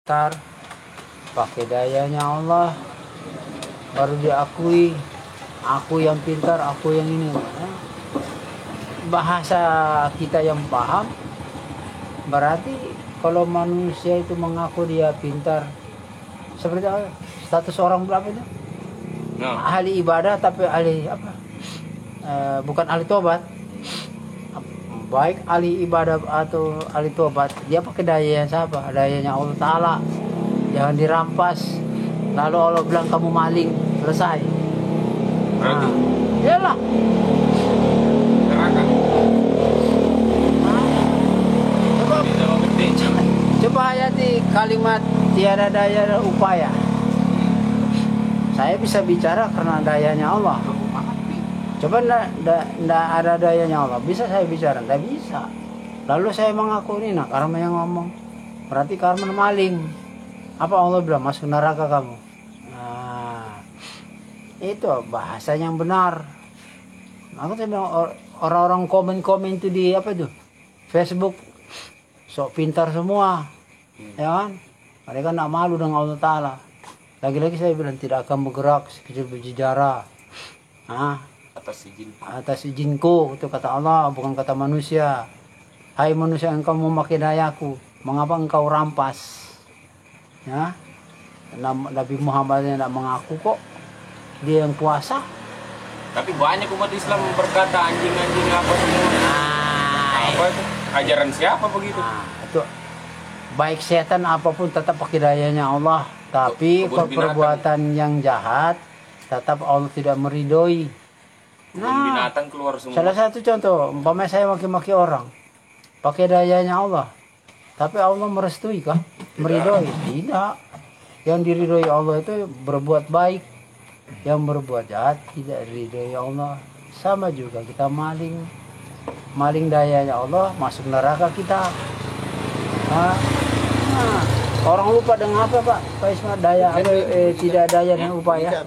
pintar, pakai dayanya Allah, baru diakui, aku yang pintar, aku yang ini. Bahasa kita yang paham, berarti kalau manusia itu mengaku dia pintar, seperti apa? Status orang berapa itu? No. Ahli ibadah tapi ahli apa? Bukan ahli tobat. Baik ahli ibadah atau ahli tobat, dia pakai daya siapa? Dayanya Allah Ta'ala. Jangan dirampas. Lalu Allah bilang kamu maling, selesai. Berarti Iyalah. neraka. Coba, Bisa gede. coba hayati kalimat tiada daya dan upaya. Saya bisa bicara karena dayanya Allah. Coba ndak ada dayanya Allah, bisa saya bicara? Ndak bisa. Lalu saya mengaku ini, nah karena yang ngomong, berarti karena maling. Apa Allah bilang, masuk neraka kamu? Nah, itu bahasa yang benar. Aku bilang orang-orang komen-komen itu di apa itu, Facebook, sok pintar semua, ya kan? Mereka ndak malu dengan Allah Ta'ala. Lagi-lagi saya bilang tidak akan bergerak sekecil biji jara. Atas izinku, itu kata Allah, bukan kata manusia. Hai manusia, engkau memakai dayaku, mengapa engkau rampas? Ya, Nabi Muhammad yang tidak mengaku kok, dia yang puasa. Tapi banyak umat Islam berkata anjing-anjing apa semua. Apa itu? Ajaran siapa begitu? Itu baik setan apapun tetap pakai dayanya Allah. Tapi kalau perbuatan yang jahat tetap Allah tidak meridhoi. Binatang keluar semua. Salah satu contoh, umpamanya saya maki-maki orang, pakai dayanya Allah, tapi Allah merestui kah? Meridhoi? Tidak. Yang diridhoi Allah itu berbuat baik, yang berbuat jahat tidak diridhoi Allah. Sama juga kita maling dayanya Allah, masuk neraka kita. Orang lupa dengan apa Pak? Pak Ismail, daya tidak daya dan upaya.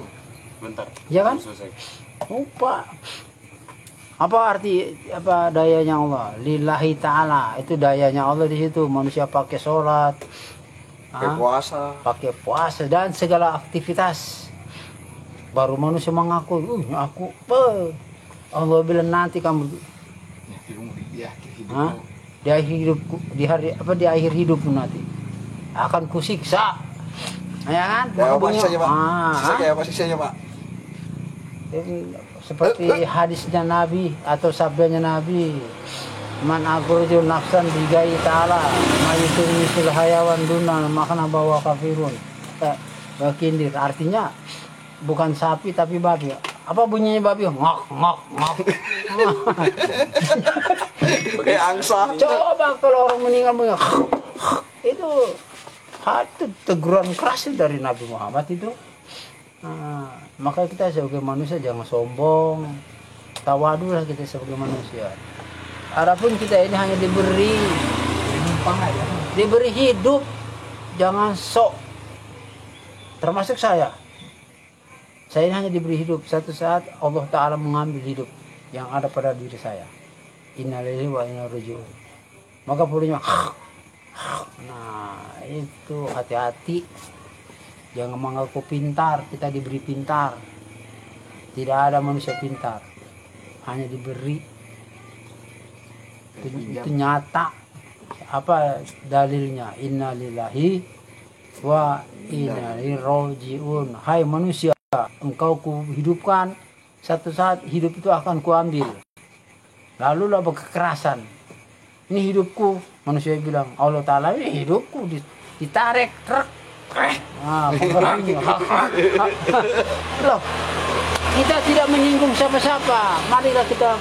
Bentar. Ya kan? Selesai. Lupa. Apa arti apa dayanya Allah? Lillahi ta'ala. Itu dayanya Allah di situ. Manusia pakai sholat, pakai puasa dan segala aktivitas. Baru manusia mengaku, aku Allah bilang nanti kamu di akhir hidupku, di akhir hidupmu nanti akan kusiksa. Ya kan? Apa sisanya, Pak? Apa sisanya, Pak? Seperti hadisnya Nabi atau sabdanya Nabi, man akhraja nafsan bigai ta'ala mayitun misul hayawan dunan makna bawa kafirun. Bakindir artinya bukan sapi tapi babi. Apa bunyinya babi? Ngok ngok ngok. Kayak angsa. Coba kalau orang meninggal itu teguran keras dari Nabi Muhammad itu. Maka kita sebagai manusia jangan sombong, tawadulah kita sebagai manusia. Adapun kita ini hanya diberi hidup, jangan sok. Termasuk saya ini hanya diberi hidup. Satu saat Allah Ta'ala mengambil hidup yang ada pada diri saya. Innalillahi wa inna ilaihi raji'un. Maka punya nah itu hati-hati. Jangan mengaku pintar, kita diberi pintar. Tidak ada manusia pintar, hanya diberi. Itu nyata. Apa dalilnya? Innalillahi wa inna ilaihi raji'un. Hai manusia, engkau kuhidupkan, satu saat hidup itu akan kuambil. Lalu lah berkekerasan. Ini hidupku. Manusia bilang, Allah Ta'ala ini hidupku ditarik truk. Loh, kita tidak menyinggung siapa-siapa. Marilah kita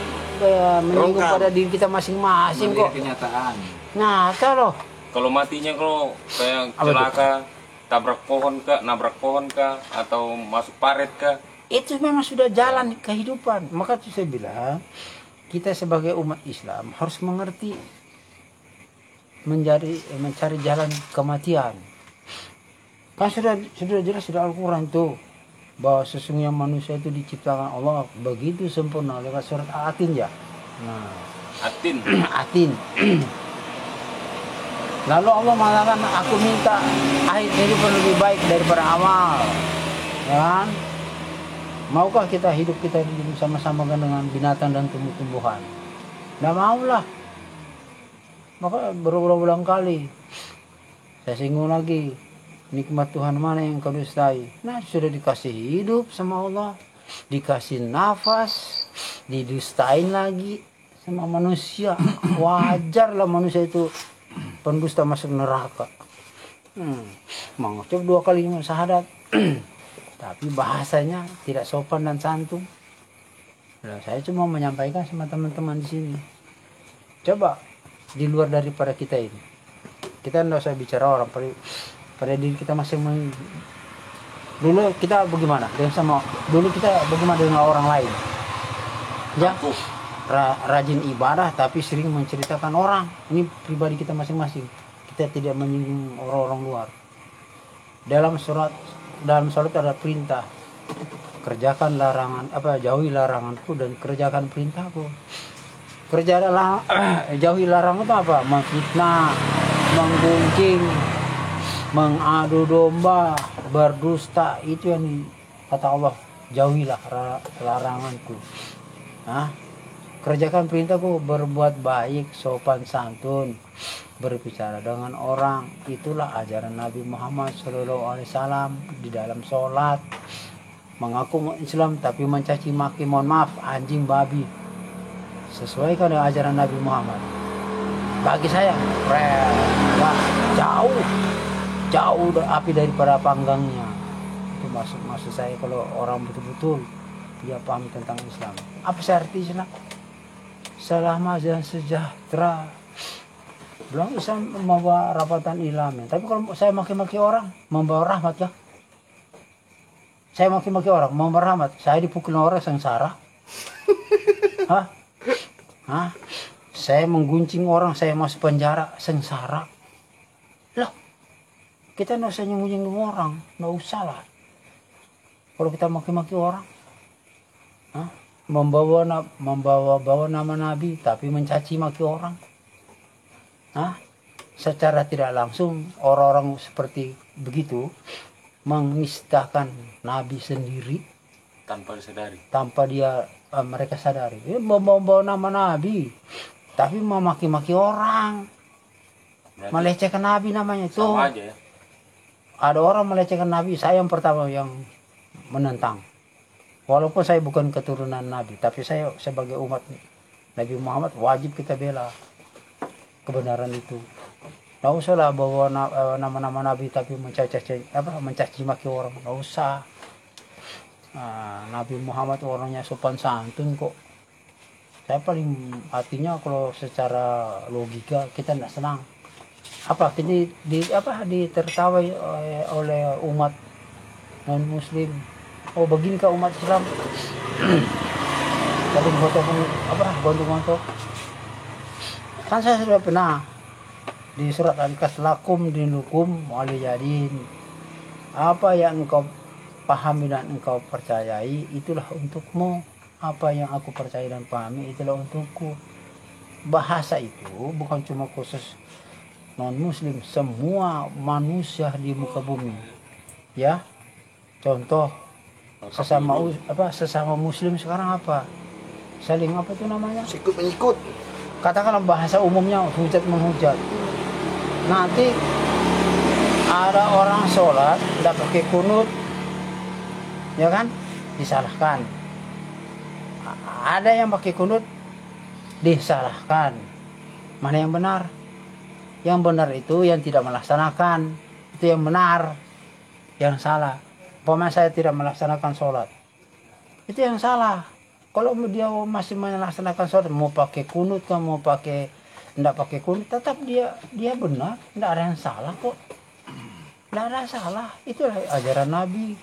menyinggung pada diri kita masing-masing kok. Kenyataan. Nah, Kalau matinya kalau kayak celaka, tabrak pohon kah, nabrak pohon kah, atau masuk paret kah? itu memang sudah jalan kehidupan. Maka itu saya bilang, kita sebagai umat Islam harus mengerti, mencari jalan kematian. Kan sudah jelas sudah Al-Quran tuh bahwa sesungguhnya manusia itu diciptakan Allah begitu sempurna lewat surat Atin ya. Nah, Atin. Atin. Lalu Allah mengatakan, aku minta akhir hidup yang lebih baik daripada amal. Ya kan? Maukah kita hidup kita sama-sama dengan binatang dan tumbuh-tumbuhan? Nggak maulah. Maka berulang-ulang kali saya singgung lagi, nikmat Tuhan mana yang kau dustai? Nah, sudah dikasih hidup sama Allah, dikasih nafas, didustain lagi sama manusia. Wajarlah manusia itu pendusta masuk neraka. Mengucap 2 kali syahadat. Tapi bahasanya tidak sopan dan santun. Nah, saya cuma menyampaikan sama teman-teman di sini. Coba di luar daripada kita ini. Kita tidak usah bicara orang, pada diri kita masing-masing. Dulu kita bagaimana dulu kita bagaimana dengan orang lain? Ya, rajin ibadah tapi sering menceritakan orang. Ini pribadi kita masing-masing. Kita tidak menyinggung orang-orang luar. Dalam salat ada perintah, kerjakan larangan, jauhi laranganku dan kerjakan perintahku. Jauhi larangan itu apa? Memfitnah, menggunjing, mengadu domba, berdusta, itu yang kata Allah, jauhilah laranganku. Kerjakan perintahku, berbuat baik, sopan santun, berbicara dengan orang. Itulah ajaran Nabi Muhammad SAW di dalam sholat. Mengaku Islam tapi mencaci maki, mohon maaf, anjing babi. Sesuaikan dengan ajaran Nabi Muhammad. Bagi saya, jauh api daripada panggangnya. Itu maksud saya kalau orang betul-betul dia paham tentang Islam. Apa sih arti Islam? Selamat dan sejahtera. Belum bisa membawa rapatan ilamin. Tapi kalau saya maki-maki orang, membawa rahmat ya. Saya maki-maki orang, membawa rahmat. Saya dipukul orang sengsara. Saya mengguncing orang, saya masuk penjara, sengsara. Loh, kita nggak usah nyinggung orang, nggak usah lah. Kalau kita maki-maki orang, membawa nama Nabi tapi mencaci maki orang. Secara tidak langsung orang-orang seperti begitu menistahkan Nabi sendiri tanpa mereka sadari. Membawa nama Nabi tapi memaki-maki orang. Berarti melecehkan Nabi namanya itu. Sama aja ya? Ada orang melecehkan Nabi, saya yang pertama yang menentang. Walaupun saya bukan keturunan Nabi, tapi saya sebagai umat Nabi Muhammad wajib kita bela kebenaran itu. Nggak usah lah bawa nama-nama Nabi tapi mencaci maki orang. Nggak usah. Nabi Muhammad orangnya sopan santun kok. Saya paling artinya kalau secara logika kita tidak senang. Ini ditertawai oleh umat non Muslim. Oh begini kah umat Islam? Tapi gontok-gontok. Kan saya sudah pernah di surat Al-Kahf, lakum dinukum waliyadin. Apa yang engkau pahami dan engkau percayai itulah untukmu. Apa yang aku percaya dan pahami itulah untukku. Bahasa itu bukan cuma khusus non Muslim, semua manusia di muka bumi. Ya, contoh sesama Muslim sekarang saling sikut menyikut. Katakanlah bahasa umumnya hujat menghujat. Nanti ada orang sholat tidak pakai kunut, ya kan, disalahkan. Ada yang pakai kunut, disalahkan. Mana yang benar? Yang benar itu yang tidak melaksanakan, itu yang benar. Yang salah, umpama saya tidak melaksanakan sholat, itu yang salah. Kalau dia masih melaksanakan sholat, mau pakai kunut kan, mau tidak pakai kunut, tetap dia benar, tidak ada yang salah kok. Tidak ada yang salah, itulah ajaran Nabi.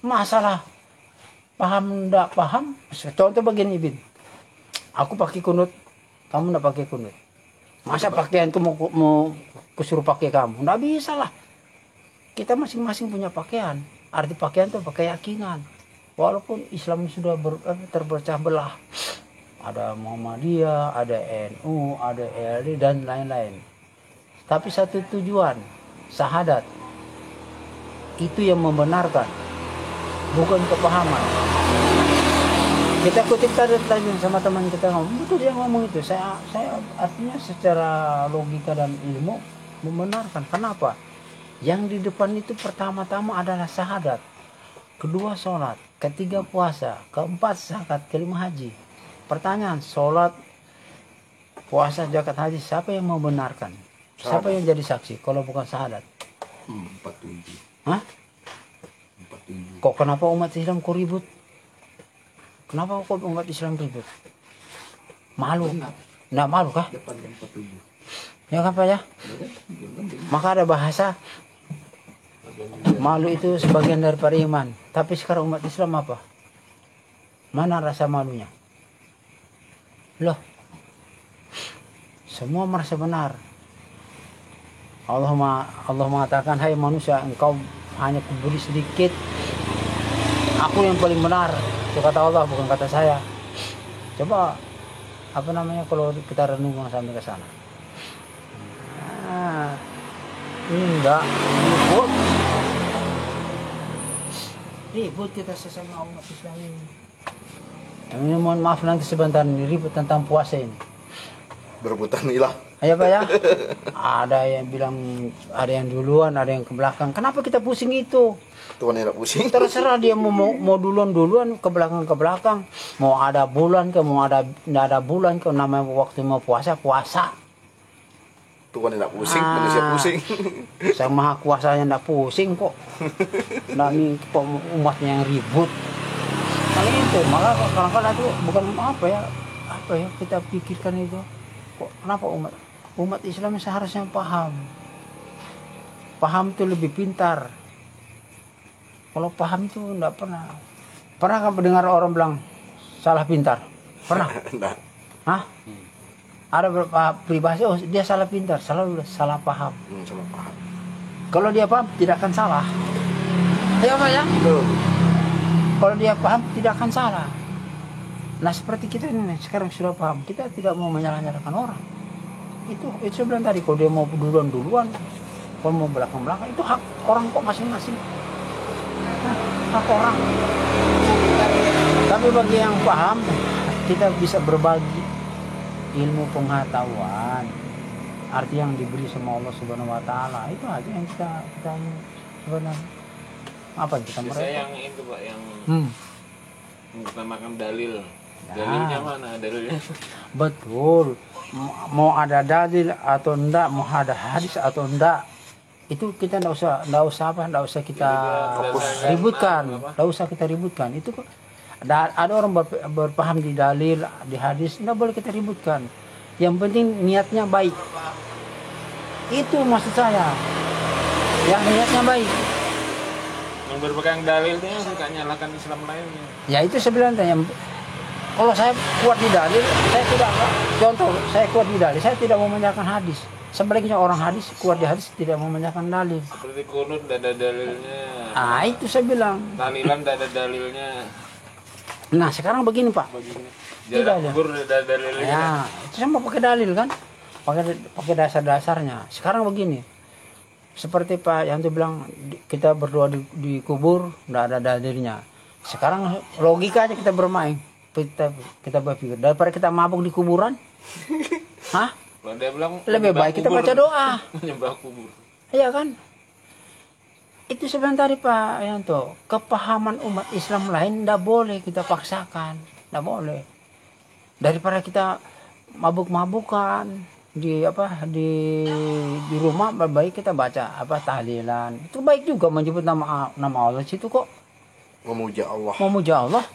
Masalah paham tidak paham, contoh begini Ibin, aku pakai kunut, kamu tidak pakai kunut. Masa pakaian itu mau kusuruh pakai kamu? Tidak bisa lah. Kita masing-masing punya pakaian. Arti pakaian itu pakai keyakinan. Walaupun Islam sudah terpecah belah. Ada Muhammadiyah, ada NU, ada LD dan lain-lain. tapi satu tujuan, syahadat. Itu yang membenarkan, bukan kepahaman. Kita kutip tadi sama teman kita ngomong, betul dia ngomong itu. Saya artinya secara logika dan ilmu membenarkan. Kenapa? Yang di depan itu pertama-tama adalah syahadat, kedua sholat, ketiga puasa, keempat zakat, kelima haji. Pertanyaan, sholat, puasa, zakat, haji, siapa yang membenarkan? Siapa yang jadi saksi kalau bukan syahadat? 47. Hah? 47. Kok kenapa umat Islam kok ribut? Kenapa kok umat Islam ribut? Malu? Nggak malu kah? Depan 47. Ya kan Pak ya? Maka ada bahasa malu itu sebagian daripada iman. Tapi sekarang umat Islam apa? Mana rasa malunya? Loh, semua merasa benar. Allah mengatakan, hai manusia, engkau hanya kuberi sedikit, aku yang paling benar. Itu kata Allah, bukan kata saya. Coba apa namanya kalau kita renung sampai ke sana. Nah, enggak ribut kita sesama umat Islam ini. Ini mohon maaf nanti sebentar ini ribut tentang puasa ini. Berebutan hilang. Ayo Pak ya. Ada yang bilang, ada yang duluan, ada yang ke belakang. Kenapa kita pusing itu? Tuhan tidak pusing. Terserah dia mau duluan ke belakang. Mau ada bulan ke, mau nggak ada bulan ke, namanya waktu mau puasa. Tuhan tidak pusing, manusia pusing. Sang Maha Kuasanya nggak pusing kok. Nami kok umatnya yang ribut. Paling itu, malah kadang-kadang itu bukan apa ya kita pikirkan itu. Kok kenapa umat Islam seharusnya paham itu lebih pintar. Kalau paham itu enggak pernah kan mendengar orang bilang salah pintar? Pernah? Enggak. Hah? Ada beberapa pribadi, oh dia salah pintar, salah paham. Salah paham. Kalau dia paham tidak akan salah. Ya Pak ya? Kalau dia paham tidak akan salah. Nah seperti kita ini sekarang sudah paham, kita tidak mau menyalahkan orang. Itu saya bilang tadi, kalau dia mau duluan, kalau mau belakang itu hak orang kok masing-masing. Hak orang. Tapi bagi yang paham, kita bisa berbagi ilmu pengetahuan, arti yang diberi sama Allah Subhanahu Wa Taala. Itu aja yang kita sebenarnya. Apa yang kita merasa? Saya yang itu Pak, yang mengutamakan dalil. Dalilnya mana? Dalilnya? Betul. Mau ada dalil atau enggak, mau ada hadis atau enggak, itu kita enggak usah kita ributkan. Enggak usah kita ributkan. Itu ada orang berpaham di dalil, di hadis, enggak boleh kita ributkan. Yang penting niatnya baik. Itu maksud saya. Yang niatnya baik. Yang berpegang dalilnya suka nyalakan Islam lainnya. Ya itu sebenarnya yang kalau saya kuat di dalil, saya kuat di dalil, saya tidak mau menyalahkan hadis. Sebaliknya orang hadis kuat di hadis tidak mau menyalahkan dalil. Seperti kunut tidak ada dalilnya. Ah itu saya bilang. Tahlilan tidak ada dalilnya. Nah sekarang begini Pak. Jarak kubur tidak ada dalilnya. Ya itu sama pakai dalil kan, pakai dasar-dasarnya. Sekarang begini, seperti Pak Yanto bilang kita berdoa di kubur tidak ada dalilnya. Sekarang logika aja kita bermain. Kita berpikir daripada kita mabuk di kuburan, hah? Dia bilang lebih baik kita baca doa. Menyembah kubur. Iya kan? Itu sebentar Pak Yanto. Kepahaman umat Islam lain tidak boleh kita paksakan, tidak boleh. Daripada kita mabuk-mabukan di rumah, baik kita baca tahlilan. Itu baik juga menyebut nama Allah situ kok. Memuja Allah.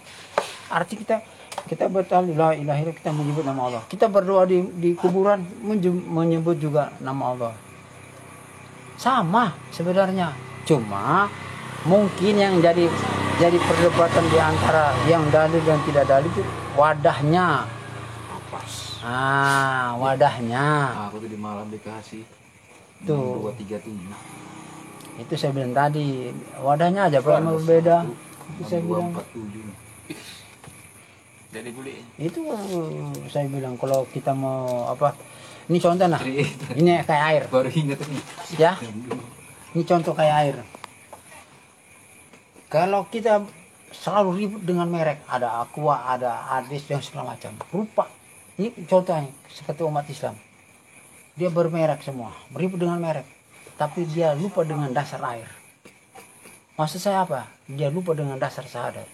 Arti kita bertahlil la ilaha illallah, kita menyebut nama Allah. Kita berdoa di kuburan menyebut juga nama Allah. Sama sebenarnya. Cuma mungkin yang jadi perdebatan di antara yang dalil dan tidak dalil itu wadahnya. Wadahnya. Aku tadi malam dikasih. Tuh. 237. Itu saya bilang tadi, wadahnya aja kalau berbeda. Itu saya bilang. 247. Jadi boleh. Itu saya bilang kalau kita mau Ini contoh nah. Ini kayak air. Baru ingat ini. Ya. Ini contoh kayak air. Kalau kita selalu ribut dengan merek, ada Aqua, ada Ades dan segala macam. Rupa. Ini contohnya seperti umat Islam. Dia bermerek semua, ribut dengan merek. Tapi dia lupa dengan dasar air. Maksud saya apa? Dia lupa dengan dasar syahadat.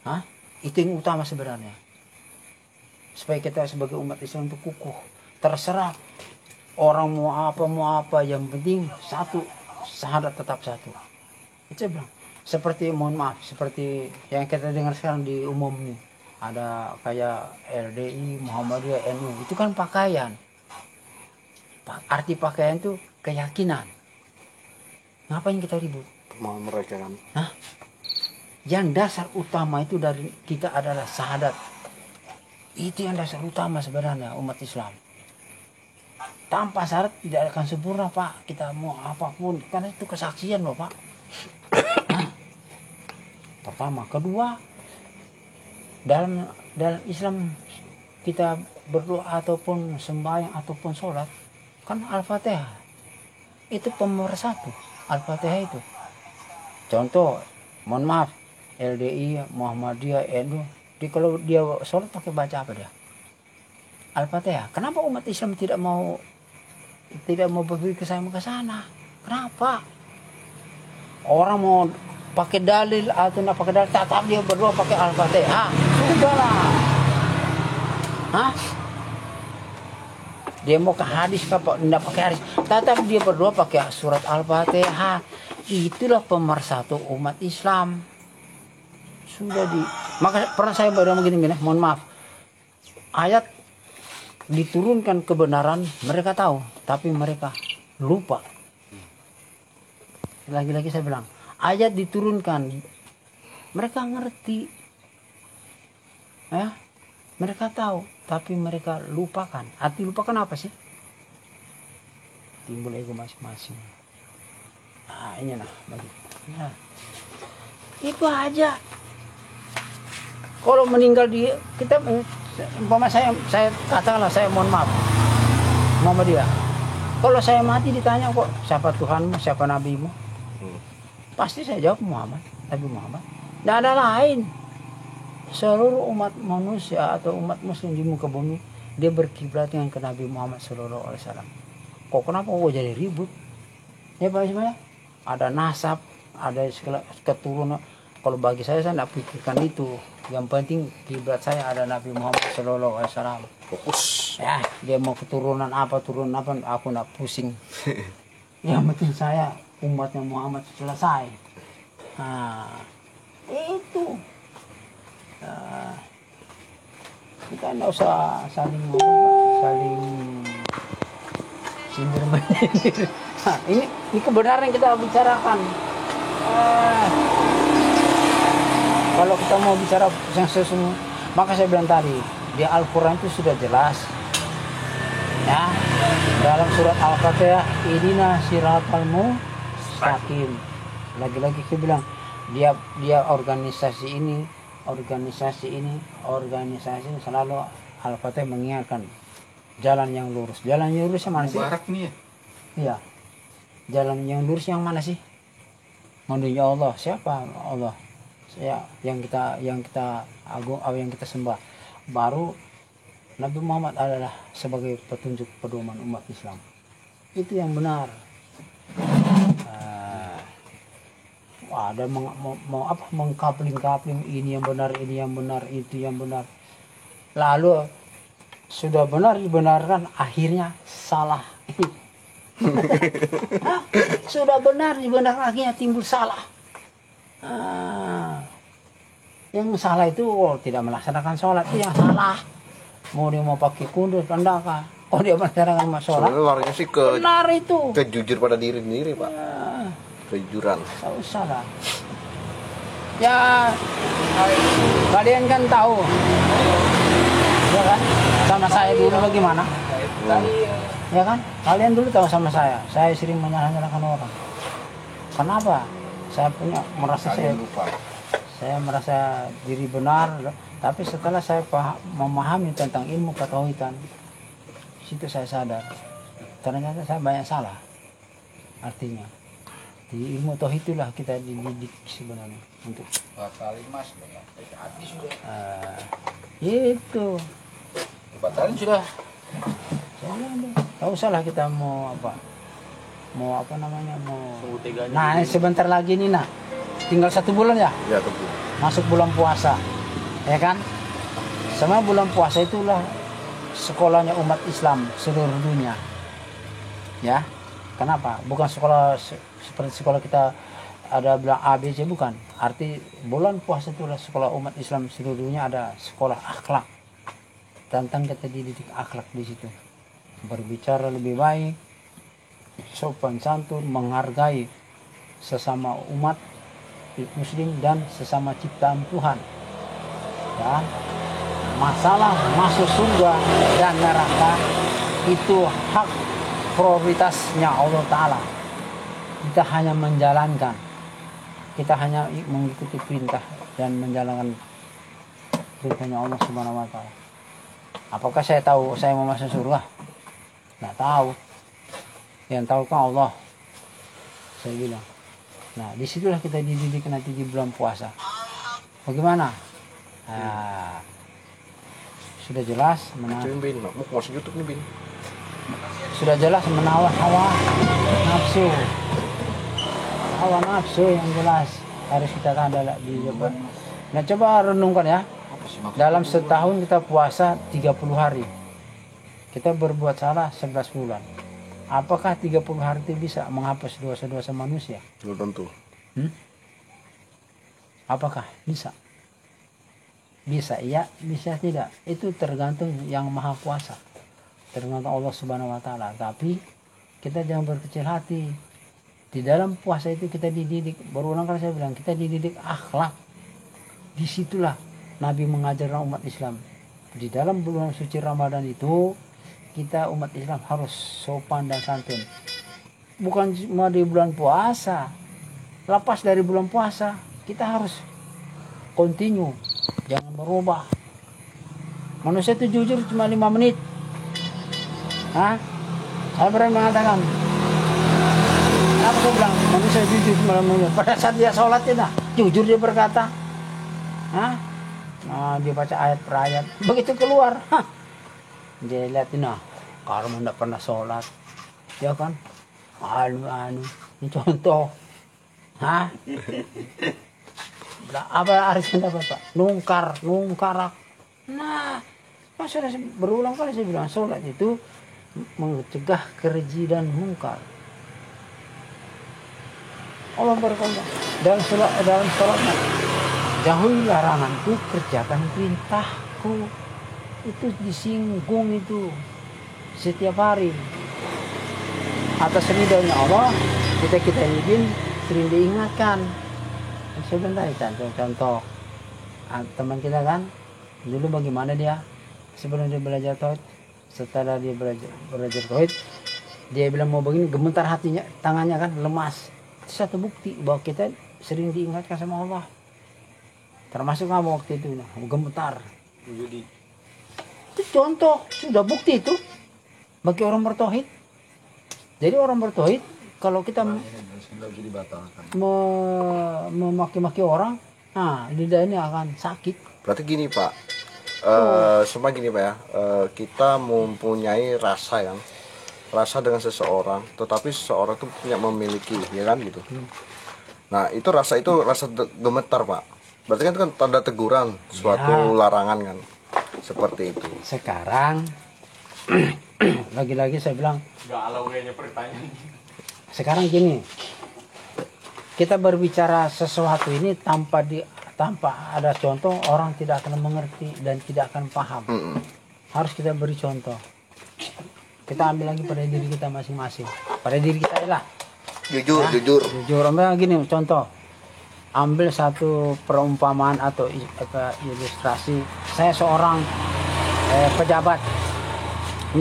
Hah? Itu yang utama sebenarnya. Supaya kita sebagai umat Islam itu kukuh. Terserah orang mau apa, yang penting satu, syahadat tetap satu. Itu saya bilang. Seperti, mohon maaf, seperti yang kita dengar sekarang di umum nih. Ada kayak LDI, Muhammadiyah, NU. Itu kan pakaian. Arti pakaian itu keyakinan. Ngapain kita ribut? Mau mereka kan. Hah? Yang dasar utama itu dari kita adalah syahadat. Itu yang dasar utama sebenarnya umat Islam. Tanpa syarat tidak akan sempurna, Pak. Kita mau apapun, karena itu kesaksian loh, Pak. Pertama, kedua, dalam Islam kita berdoa ataupun sembahyang ataupun sholat, kan Al-Fatihah itu pemersatu. Al-Fatihah itu contoh, mohon maaf, LDI, Muhammadiyah, NU, kalau dia sholat pakai baca apa dia? Al-Fatihah. Kenapa umat Islam tidak mau berpikir ke sana? Kenapa? Orang mau pakai dalil atau tidak pakai dalil, tetap dia berdoa pakai Al-Fatihah. Sudahlah. Hah? Dia mau ke hadis apa tidak pakai hadis, tetap dia berdoa pakai surat Al-Fatihah. Itulah pemersatu umat Islam. Maka pernah saya berdoa begini, mohon maaf. Ayat diturunkan kebenaran, mereka tahu, tapi mereka lupa. Lagi-lagi saya bilang, ayat diturunkan, mereka ngerti, ya, mereka tahu, tapi mereka lupakan. Arti lupakan apa sih? Timbul ego masing-masing. Nah, ini nah, bagi. Nah, itu aja. Kalau meninggal kita, umpama saya katakanlah, saya mohon maaf, Muhammadiyah. Kalau saya mati ditanya kok siapa Tuhanmu, siapa nabimu, pasti saya jawab Muhammad, Nabi Muhammad. Tidak ada lain. Seluruh umat manusia atau umat muslim di muka bumi, dia berkiblat dengan ke Nabi Muhammad Sallallahu Alaihi Wasallam. Kok kenapa kok jadi ribut? Ya Pak Ismail, ada nasab, ada segala keturunan. Kalau bagi saya tidak pikirkan itu. Yang penting kiblat saya ada Nabi Muhammad Sallallahu Alaihi Wasallam. Fokus. Ya, dia mau keturunan apa, aku tidak pusing. Yang penting saya umatnya Muhammad selesai. Nah, itu. Kita tidak usah saling sindir-menyindir. Nah, ini kebenaran yang kita bicarakan. Kalau kita mau bicara yang sesungguhnya, maka saya bilang tadi, di Al-Quran itu sudah jelas. Ya, dalam surat Al-Fatihah, Ihdina siratal mustaqim. Lagi-lagi saya bilang, dia organisasi ini selalu Al-Fatihah mengingatkan jalan yang lurus. Jalan yang lurus yang mana sih? Mubarak nih ya. Iya. Jalan yang lurus yang mana sih? Menuju Allah. Siapa Allah? Ya, yang kita agung, yang kita sembah. Baru Nabi Muhammad adalah sebagai petunjuk pedoman umat Islam. Itu yang benar. Ada mengkapling ini yang benar, itu yang benar. Lalu sudah benar dibenarkan, akhirnya salah. Sudah benar dibenarkan, akhirnya timbul salah. Yang salah itu tidak melaksanakan sholat, itu yang salah. Dia mau pakai kudus, pendaka. Dia melaksanakan sholat. Sebenarnya larinya sih benar itu. Jujur pada diri sendiri, Pak. Kejujuran. Tak usah lah. Ya, kalian kan tahu, ya kan? Sama saya dulu bagaimana? Ya kan? Kalian dulu tahu sama saya. Saya sering menyalahkan orang. Kenapa? Saya merasa saya merasa diri benar, tapi setelah saya memahami tentang ilmu ketauhidan, Situ saya sadar ternyata saya banyak salah. Artinya di ilmu tauhid itulah kita dididik sebenarnya untuk batalin mas, hati sudah. Itu Batalin sudah. tak usah lah kita mau apa namanya mau. Nah ini sebentar lagi nih nak, tinggal 1 bulan ya Ya tentu. masuk bulan puasa, ya kan? Sama bulan puasa itulah sekolahnya umat Islam seluruh dunia. Ya, kenapa? Bukan sekolah seperti sekolah kita ada bilang A, B, C, bukan. Arti bulan puasa itulah sekolah umat Islam seluruh dunia, ada sekolah akhlak. Tentang kita dididik akhlak di situ. Berbicara lebih baik, sopan santun, menghargai sesama umat muslim dan sesama ciptaan Tuhan. Ya. Masalah masuk surga dan neraka itu hak prioritasnya Allah Ta'ala. Kita hanya menjalankan, kita hanya mengikuti perintah dan menjalankan perintahnya Allah Subhanahu Wa Ta'ala. Apakah saya tahu saya mau masuk surga? Nggak tahu. Yang tahu kan Allah. Saya bilang. Nah, disitulah kita dididik nanti di bulan puasa. Bagaimana? Nah, sudah jelas Bin, mau masuk YouTube nih Bin. sudah jelas menawan hawa nafsu. Hawa nafsu yang jelas harus kita adalah di Jawa. Nah, coba renungkan ya. Dalam setahun kita puasa 30 hari. Kita berbuat salah 11 bulan. Apakah 30 hari itu bisa menghapus dosa-dosa manusia? Belum tentu. Apakah bisa? Bisa iya, bisa tidak. Itu tergantung yang maha kuasa. Tergantung Allah Subhanahu Wa Ta'ala. Tapi kita jangan berkecil hati. Di dalam puasa itu kita dididik. Berulang kali saya bilang, kita dididik akhlak. Disitulah Nabi mengajarkan umat Islam. Di dalam bulan suci Ramadan itu, kita umat Islam harus sopan dan santun. Bukan cuma di bulan puasa. Lepas dari bulan puasa, kita harus continue. Jangan berubah. Manusia itu jujur cuma 5 menit. Hah? Saya berani mengatakan. Apa saya bilang? Manusia jujur cuma 5 menit. Pada saat dia sholat ya, jujur dia berkata. Hah? Nah, dia baca ayat per ayat. Begitu keluar, dia lihatin karena tidak pernah sholat, ya kan? Ini contoh. Hah? Apa artinya Bapak? Nungkar. Nah, sudah berulang kali saya bilang sholat itu mencegah keji dan mungkar. Allah berkata dalam sholatnya, jauhi laranganku, kerjakan perintahku. Itu disinggung itu setiap hari. Atas ridhonya Allah, kita ini sering diingatkan. Sebentar contoh teman kita kan dulu bagaimana dia sebelum dia belajar tauhid, setelah dia belajar tauhid, dia bilang mau begini, gemetar hatinya, tangannya kan lemas. Itu satu bukti bahwa kita sering diingatkan sama Allah. Termasuk kamu waktu itu gemetar. Itu contoh, sudah bukti itu bagi orang bertauhid. Jadi orang bertauhid kalau kita memaki-maki orang, nah lidah ini akan sakit. Berarti gini Pak, semua gini Pak ya, kita mempunyai rasa dengan seseorang, tetapi seseorang itu memiliki, ya kan gitu. Nah itu rasa gemetar Pak. Berarti kan itu kan tanda teguran, suatu larangan kan, seperti itu. Sekarang lagi-lagi saya bilang, galau kayaknya pertanyaan. Sekarang gini, kita berbicara sesuatu ini tanpa ada contoh, orang tidak akan mengerti dan tidak akan paham. Harus kita beri contoh. Kita ambil lagi pada diri kita masing-masing, pada diri kita lah. Jujur. Ambil gini contoh. Ambil satu perumpamaan atau ilustrasi. Saya seorang pejabat,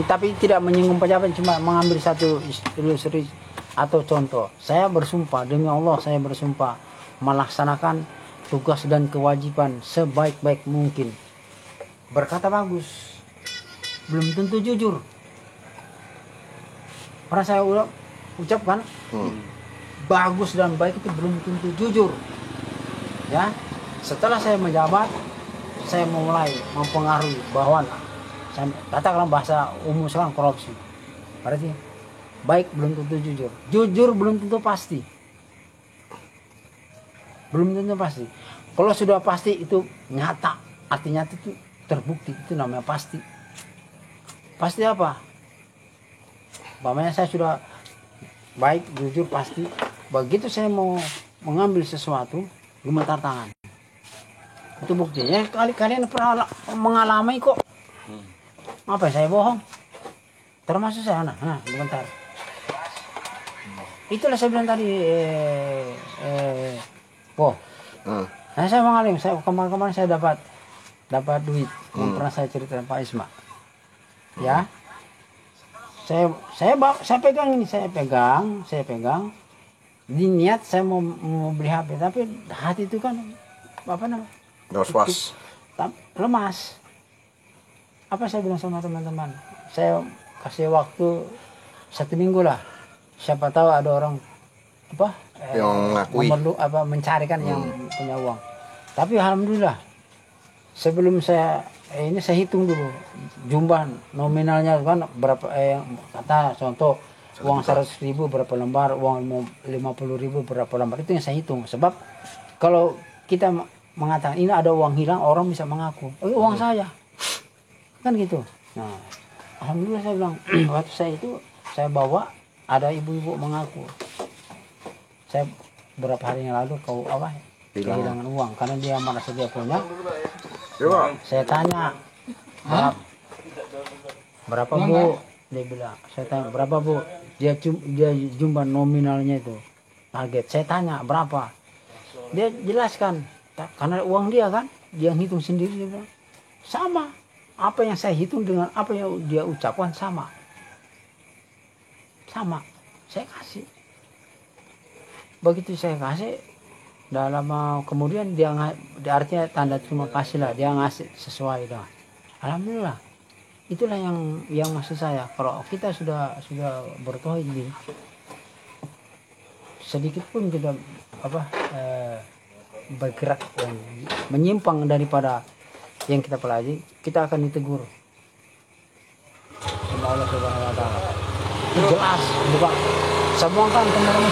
tapi tidak menyinggung pejabat, cuma mengambil satu ilustrasi atau contoh. Saya bersumpah demi Allah, saya bersumpah melaksanakan tugas dan kewajiban sebaik-baik mungkin. Berkata bagus, belum tentu jujur. Pernah saya ucapkan, bagus dan baik itu belum tentu jujur. Ya, setelah saya menjabat, saya mulai mempengaruhi bahwa saya katakanlah bahasa umum sekarang korupsi. Berarti baik belum tentu jujur, jujur belum tentu pasti, belum tentu pasti. Kalau sudah pasti itu nyata, artinya itu terbukti, itu namanya pasti. Pasti apa? Umpamanya saya sudah baik, jujur, pasti. Begitu saya mau mengambil sesuatu, gemetar tangan. Itu buktinya. Kalian pernah mengalami kok. Apa saya bohong? Termasuk saya, nah bentar. Itulah saya bilang tadi, nah, saya mengalami. Saya kemarin saya dapat duit. Yang pernah saya ceritakan Pak Isma. Ya. Saya pegang ini, saya pegang. Di niat saya mau beli HP, tapi hati itu kan apa namanya? Was-was. Lemas. Apa saya bilang sama teman-teman? Saya kasih waktu 1 minggu lah. Siapa tahu ada orang yang ngakui mencarikan yang punya uang. Tapi alhamdulillah sebelum saya saya hitung dulu jumlah nominalnya kan berapa, kata contoh uang 100.000 berapa lembar, uang 50.000 berapa lembar, itu yang saya hitung. Sebab kalau kita mengatakan ini ada uang hilang, orang bisa mengaku uang saya kan gitu. Nah alhamdulillah saya bilang waktu saya itu saya bawa, ada ibu-ibu mengaku saya berapa hari yang lalu kehilangan uang karena dia merasa dia punya. Saya tanya, berapa Bu? Dia bilang, saya tanya berapa Bu? Dia jumlah nominalnya itu target. Saya tanya berapa? Dia jelaskan, karena uang dia kan, dia hitung sendiri. Dia bilang, sama. Apa yang saya hitung dengan apa yang dia ucapkan sama. Saya kasih. Begitu saya kasih, dalam kemudian dia artinya tanda terima kasih lah, dia ngasih sesuai dah. Alhamdulillah. Itulah yang maksud saya, kalau kita sudah bertauhid ini, sedikit pun kita bergerak dan menyimpang daripada yang kita pelajari, kita akan ditegur sama Allah Subhanahu wa taala. Itu jelas, bukan semua kan teman-teman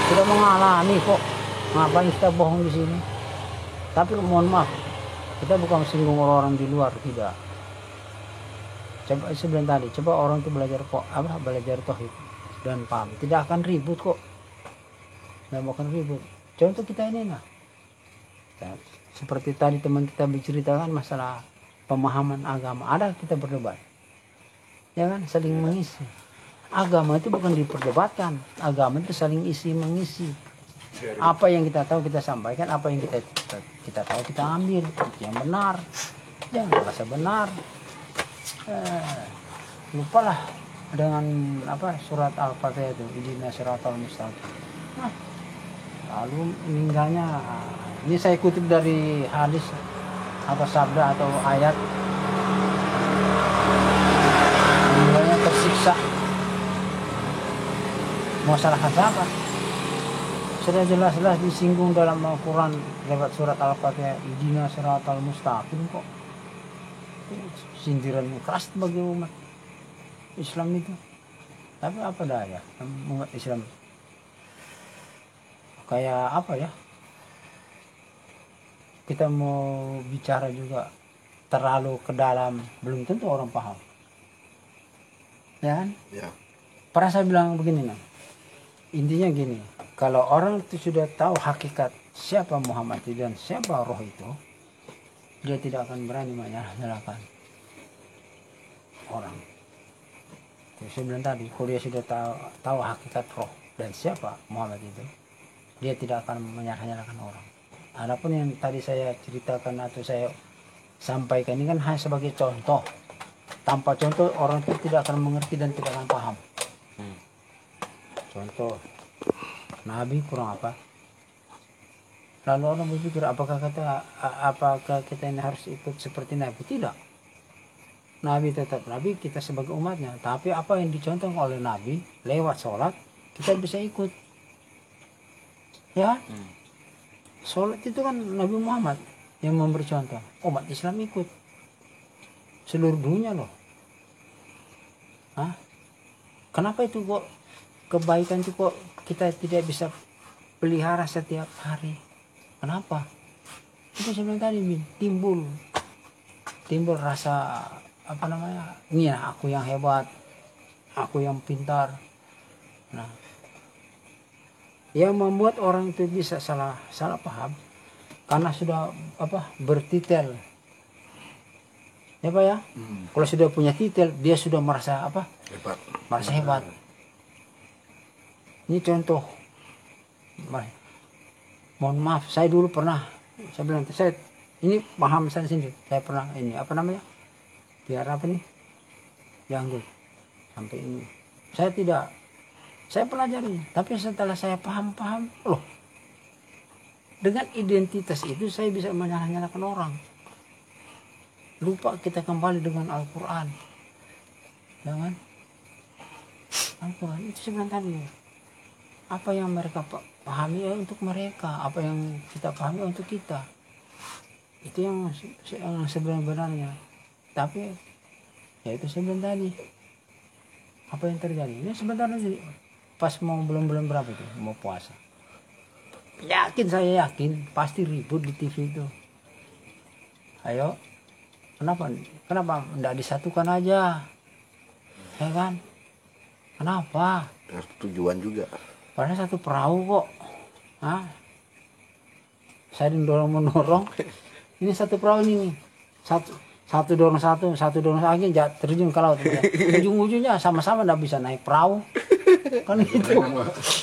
sudah mengalami kok. Ngapain kita bohong di sini? Tapi mohon maaf, kita bukan singgung orang di luar, tidak. Coba sebelum tadi, coba orang itu belajar tauhid dan paham, tidak akan ribut kok. Tidak akan ribut. Contoh kita ini nah, seperti tadi teman kita berceritakan masalah pemahaman agama, ada kita berdebat, ya kan, saling mengisi. Agama itu bukan diperdebatkan, agama itu saling isi mengisi. Apa yang kita tahu kita sampaikan, apa yang kita tahu kita ambil yang benar, jangan merasa benar. Lupalah dengan surat Al-Fatihah itu, Ihdinas Siratal Mustaqim. Nah, lalu meninggalnya, ini saya kutip dari hadis atau sabda atau ayat, meninggalnya tersiksa. Mau salahkan siapa? Sudah jelas-jelas disinggung dalam Al-Quran lewat surat Al-Fatihah, Ihdinas Siratal Mustaqim kok. Sindiran keras bagi umat Islam itu. Tapi apa daya umat Islam kayak apa ya, kita mau bicara juga terlalu ke dalam, belum tentu orang paham, ya kan? Ya. Pernah saya bilang begini nah, intinya gini, kalau orang itu sudah tahu hakikat siapa Muhammad itu dan siapa roh itu, dia tidak akan berani menyalahkan orang. Jadi saya bilang tadi, kalau dia sudah tahu hakikat roh dan siapa Muhammad itu, dia tidak akan menyalahkan orang. Adapun yang tadi saya ceritakan atau saya sampaikan ini kan hanya sebagai contoh. Tanpa contoh orang itu tidak akan mengerti dan tidak akan paham. Contoh, Nabi kurang apa? Lalu orang berpikir apakah kita ini harus ikut seperti Nabi? Tidak. Nabi tetap Nabi, kita sebagai umatnya. Tapi apa yang dicontohkan oleh Nabi lewat sholat, kita bisa ikut. Ya, sholat itu kan Nabi Muhammad yang memberi contoh. Umat Islam ikut. Seluruh dunia loh. Hah? Kenapa itu kok kebaikan itu kok kita tidak bisa pelihara setiap hari? Kenapa? Itu sebenarnya tadi timbul rasa apa namanya? Ini ya, aku yang hebat, aku yang pintar. Nah, yang membuat orang itu bisa salah paham karena sudah bertitel. Ya Pak ya? Kalau sudah punya titel, dia sudah merasa Hebat. Merasa hebat. Ini contoh. Mohon maaf, saya dulu pernah, saya bilang, ini paham saya sendiri. Saya pernah ini biar apa nih? Janggut. Sampai ini. Saya pelajari, tapi setelah saya paham, loh. Dengan identitas itu saya bisa menyalahkan orang. Lupa kita kembali dengan Al-Quran. Jangan. Al-Quran itu sebenarnya tadi. Apa yang mereka pahami ya untuk mereka. Apa yang kita pahami untuk kita. Itu yang sebenarnya. Tapi ya itu sebenarnya tadi. Apa yang terjadi? Ini sebenarnya pas belum berapa itu mau puasa. Saya yakin pasti ribut di TV itu. Ayo. Kenapa enggak disatukan aja? Ya kan? Kenapa? Dengan tujuan juga. Padahal satu perahu kok. Hah? Saya mendorong. Ini satu perahu ini nih. Satu dorong satu lagi terjun ke laut. Ujung-ujungnya sama-sama enggak bisa naik perahu. Kan gitu.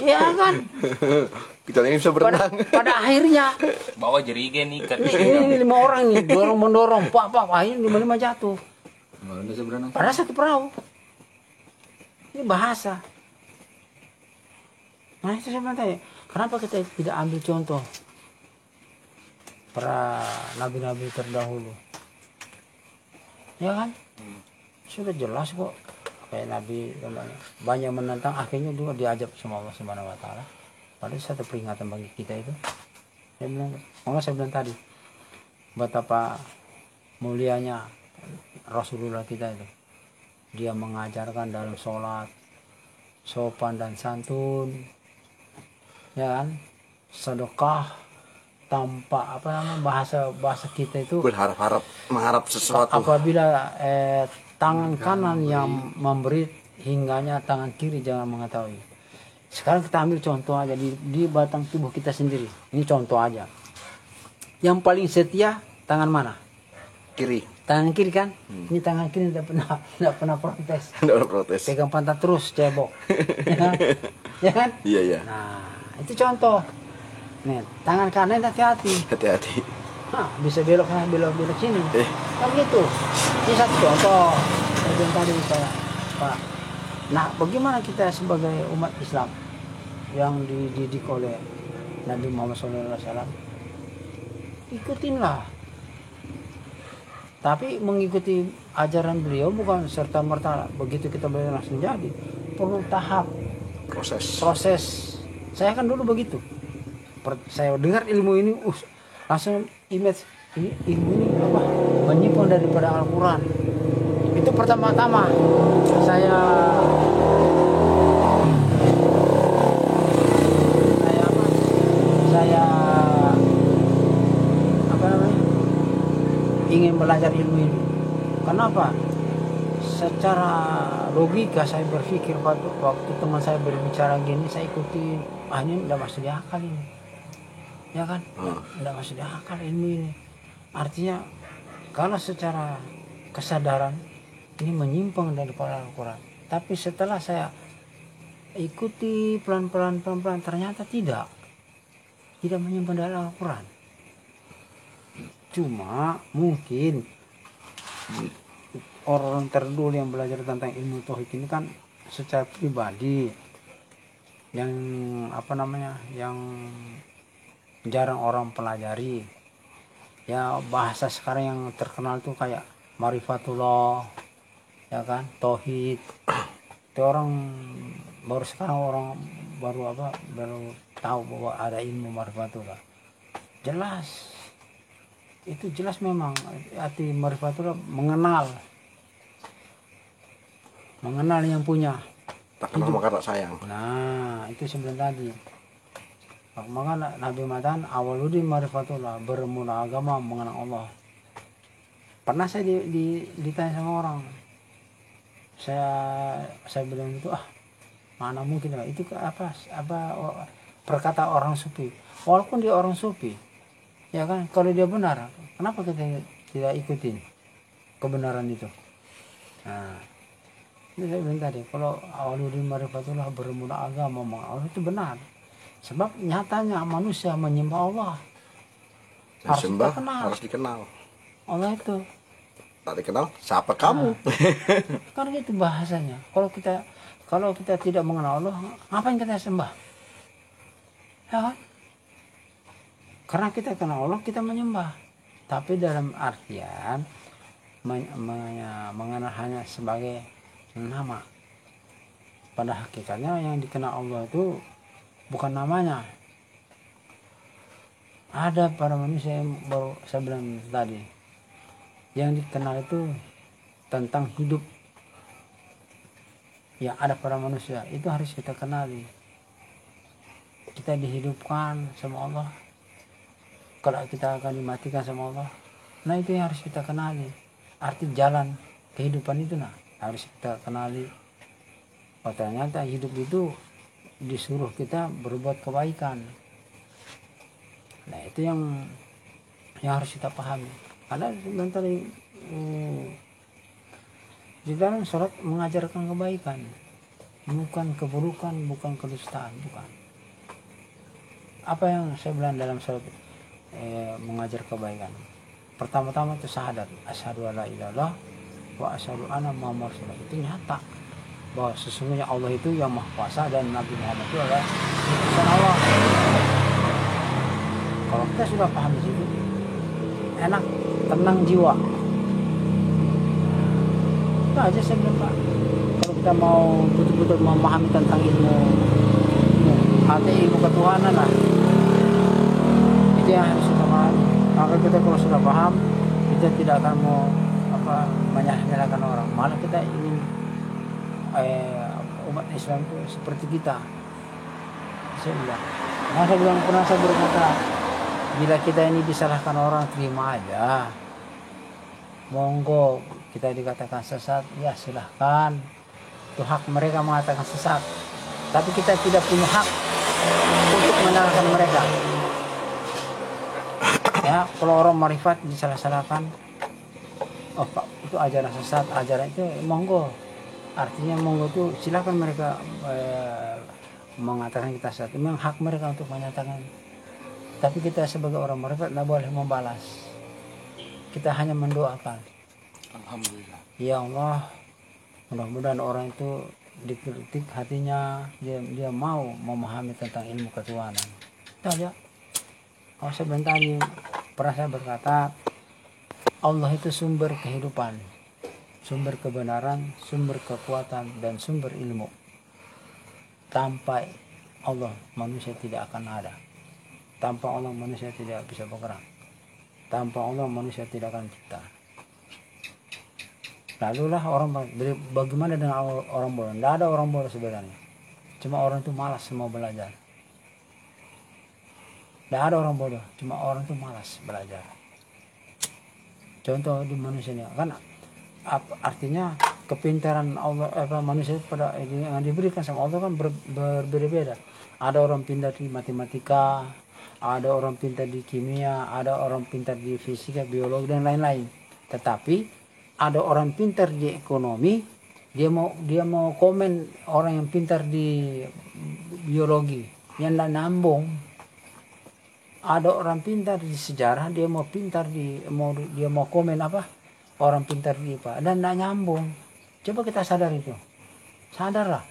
Iya kan? Kita ini bisa berenang. Pada akhirnya Bawa jerigen ikat. ini 5 orang nih mendorong. Pak, akhirnya 5 jatuh. Malah bisa berenang. Padahal satu perahu. Ini bahasa. Nah itu saya tanya, kenapa kita tidak ambil contoh para nabi-nabi terdahulu? Ya kan? Sudah jelas kok. Kayak Nabi banyak menentang, akhirnya juga diajak sama Allah Subhanahu wa taala. Padahal satu peringatan bagi kita itu. Saya bilang tadi betapa mulianya Rasulullah kita itu. Dia mengajarkan dalam sholat sopan dan santun, ya kan, sedekah tanpa bahasa kita itu mengharap sesuatu. Apabila tangan kanan yang memberi, hingganya tangan kiri jangan mengetahui. Sekarang kita ambil contoh aja di batang tubuh kita sendiri. Ini contoh aja. Yang paling setia tangan mana? Kiri. Tangan kiri kan? Ini tangan kiri tidak pernah protes. Tidak protes. Pegang pantat terus, cebok. Ya kan? Iya. Nah, itu contoh. Nih, tangan kanan hati-hati. Hati-hati. Bisa belok sana, belok sini. Kan gitu. Ini satu contoh. Yang tadi saya, Pak. Nah, bagaimana kita sebagai umat Islam yang dididik oleh Nabi Muhammad SAW? Ikutinlah. Tapi mengikuti ajaran beliau bukan serta-merta begitu kita boleh langsung jadi. Perlu tahap. Proses. Saya kan dulu begitu. Saya dengar ilmu ini, langsung image ini ilmu ini menyimpang daripada Al-Quran. Itu pertama-tama saya ingin belajar ilmu ini. Kenapa? Secara logika saya berpikir waktu teman saya berbicara gini, saya ikuti. Ini tidak masuk di akal ini. Ya kan? Tidak masuk di akal ilmu ini. Artinya kalau secara kesadaran ini menyimpang daripada Al-Quran. Tapi setelah saya ikuti pelan-pelan ternyata tidak menyimpang dari Al-Quran. Cuma mungkin orang terdahulu yang belajar tentang ilmu tauhid ini kan secara pribadi yang yang jarang orang pelajari. Ya bahasa sekarang yang terkenal tuh kayak Marifatullah, ya kan, tauhid. Itu orang baru sekarang orang baru tahu bahwa ada ilmu marifatullah. Jelas, itu jelas memang arti marifatullah mengenal yang punya. Tak kenal maka tak sayang. Nah, itu sebelum tadi. Maka Nabi mengatakan awaludin marifatullah, bermula agama mengenal Allah. Pernah saya ditanya sama orang, saya bilang itu mana mungkin itu apa perkata orang sufi. Walaupun dia orang sufi, ya kan, kalau dia benar, kenapa kita tidak ikutin kebenaran itu? Nah, ini saya bilang tadi, kalau awaludin marifatullah, bermula agama mengenal Allah, itu benar. Sebab nyatanya manusia menyembah Allah. Harus dikenal. Allah itu. Tak dikenal, siapa kamu? Karena itu bahasanya. Kalau kita tidak mengenal Allah, ngapain kita sembah? Ya kan? Karena kita kenal Allah, kita menyembah. Tapi dalam artian mengenal hanya sebagai nama. Pada hakikatnya yang dikenal Allah itu bukan namanya. Ada para manusia yang baru saya bilang tadi, yang dikenal itu tentang hidup. Ya, ada para manusia itu harus kita kenali. Kita dihidupkan sama Allah, kalau kita akan dimatikan sama Allah. Nah, itu yang harus kita kenali. Arti jalan kehidupan itu harus kita kenali. Oh, ternyata hidup itu disuruh kita berbuat kebaikan. Nah, itu yang harus kita pahami. Ada sebentar di dalam sholat mengajarkan kebaikan, bukan keburukan, bukan kedustaan, bukan. Apa yang saya bilang dalam sholat mengajar kebaikan? Pertama-tama itu syahadat, asyhadu alla ilaha illallah wa asyhadu anna muhammadar rasulullah. Itu nyata bahwa sesungguhnya Allah itu yang Maha Kuasa dan Nabi Muhammad itu adalah utusan Allah. Kalau kita sudah paham di situ, enak, tenang jiwa. Itu aja saya bilang, Pak. Kalau kita mau betul-betul memahami tentang ilmu ketuhanan lah, itu yang harus kita pahami. Maka kita kalau sudah paham, kita tidak akan mau menyalahkan orang. Malah kita ingin umat Islam itu seperti kita. Saya bilang, pernah saya berkata, bila kita ini disalahkan orang, terima aja. Monggo kita dikatakan sesat, ya silahkan. Itu hak mereka mengatakan sesat. Tapi kita tidak punya hak untuk menyalahkan mereka. Ya, kalau orang marifat disalah-salahkan, oh Pak, itu ajaran sesat, ajaran itu monggo. Artinya monggo itu silakan mereka mengatakan kita sesat. Memang hak mereka untuk menyatakan. Tapi kita sebagai orang marifat tidak boleh membalas. Kita hanya mendoakan. Alhamdulillah. Ya Allah, mudah-mudahan orang itu dikritik hatinya, dia mau memahami tentang ilmu ketuhanan. Itu aja. Oh, sebentar pernah saya berkata, Allah itu sumber kehidupan, sumber kebenaran, sumber kekuatan, dan sumber ilmu. Tanpa Allah, manusia tidak akan ada. Tanpa Allah, manusia tidak bisa bergerak. Tanpa Allah, manusia tidak akan cipta. Lalulah orang, bagaimana dengan orang bodoh? Tidak ada orang bodoh sebenarnya. Cuma orang itu malas mau belajar. Tidak ada orang bodoh, cuma orang itu malas belajar. Contoh di manusia ini, kan artinya kepintaran Allah, manusia pada yang diberikan sama Allah kan berbeda-beda. Ada orang pintar di matematika, ada orang pintar di kimia, ada orang pintar di fisika, biologi, dan lain-lain. Tetapi ada orang pintar di ekonomi, dia mau komen orang yang pintar di biologi, yang tidak nyambung. Ada orang pintar di sejarah, dia mau komen orang pintar di IPA, dan tidak nyambung. Coba kita sadar itu, sadarlah.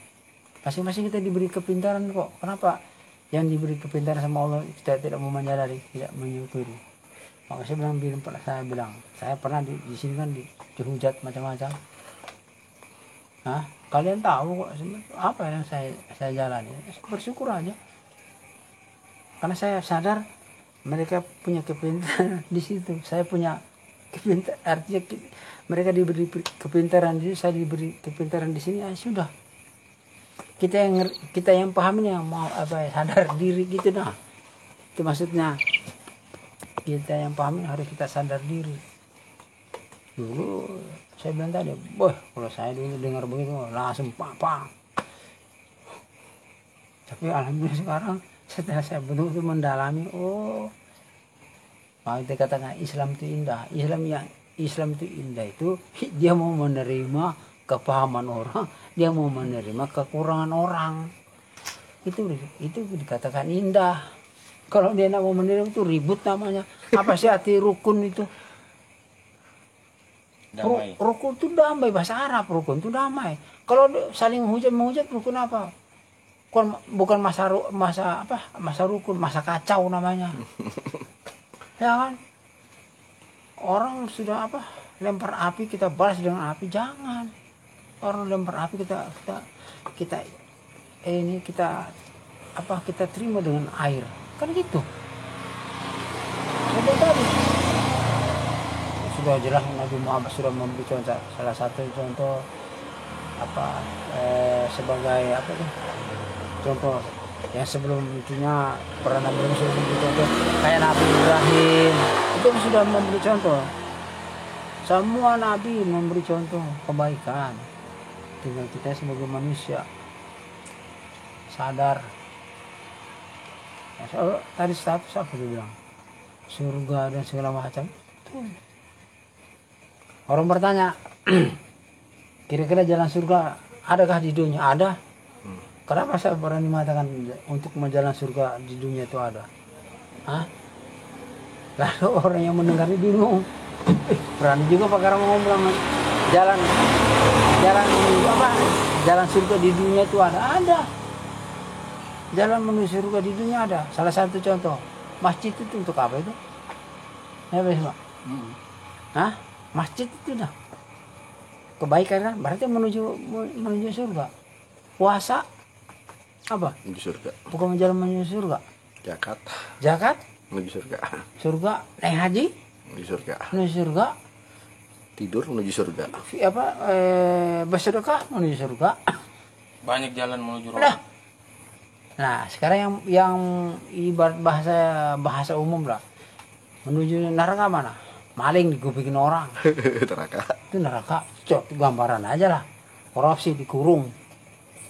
Masing-masing kita diberi kepintaran kok. Kenapa yang diberi kepintaran sama Allah kita tidak mau menyadari, tidak menyukuri? Maka saya pernah bilang, saya pernah di sini kan dihujat macam-macam. Hah? Kalian tahu kok apa yang saya jalani. Bersyukur aja. Karena saya sadar mereka punya kepintaran di situ. Saya punya kepintaran, artinya mereka diberi kepintaran di situ, saya diberi kepintaran di sini. Sudah. Kita yang paham yang mau apa sadar diri gitu nah. Itu maksudnya. Kita yang paham harus kita sadar diri. Dulu saya bilang tadi, boh kalau saya dulu dengar begitu langsung papa. Tapi alhamdulillah sekarang setelah saya betul-betul mendalami, oh, mau kita katakan Islam itu indah. Islam itu indah itu dia mau menerima kepahaman orang, dia mau menerima kekurangan orang. Itu dikatakan indah. Kalau dia tidak mau menerima itu ribut namanya. Apa sih arti rukun itu? Damai. Rukun itu damai, bahasa Arab rukun itu damai. Kalau saling menghujat rukun apa? Bukan masa rukun, masa kacau namanya. Ya kan? Orang sudah lempar api kita balas dengan api, jangan. Orang lempar api kita terima dengan air. Kan gitu. Tadi sudah jelas Nabi Muhammad sudah memberi contoh, salah satu contoh sebagai contoh yang sebelum itunya pernah Nabi sudah memberi contoh kayak Nabi Ibrahim itu sudah memberi contoh. Semua Nabi memberi contoh kebaikan. Tinggal kita sebagai manusia sadar. Tadi status apa dia bilang? Surga dan segala macam. Orang bertanya, kira-kira jalan surga adakah di dunia? Ada. Kenapa saya berani mengatakan untuk menjalan surga di dunia itu ada? Hah? Lalu orang yang mendengar ini bingung. Berani juga Pak Karang ngomong bilang jalan surga di dunia itu ada. Ada. Jalan menuju surga di dunia ada. Salah satu contoh, masjid itu untuk apa itu? Ya Pak. Hah? Masjid itu dah kebaikan kan? Berarti menuju surga. Puasa apa? Menuju surga. Bukan jalan menuju surga. Zakat Menuju surga. Surga. Naik haji Menuju surga. menuju surga. Tidur menuju surga. Bersedekah menuju surga. Banyak jalan menuju surga. Nah, sekarang yang ibarat bahasa umum lah. Menuju neraka mana? Maling digubikin orang. Neraka. Itu neraka. Cok, gambaran aja lah. Korupsi dikurung.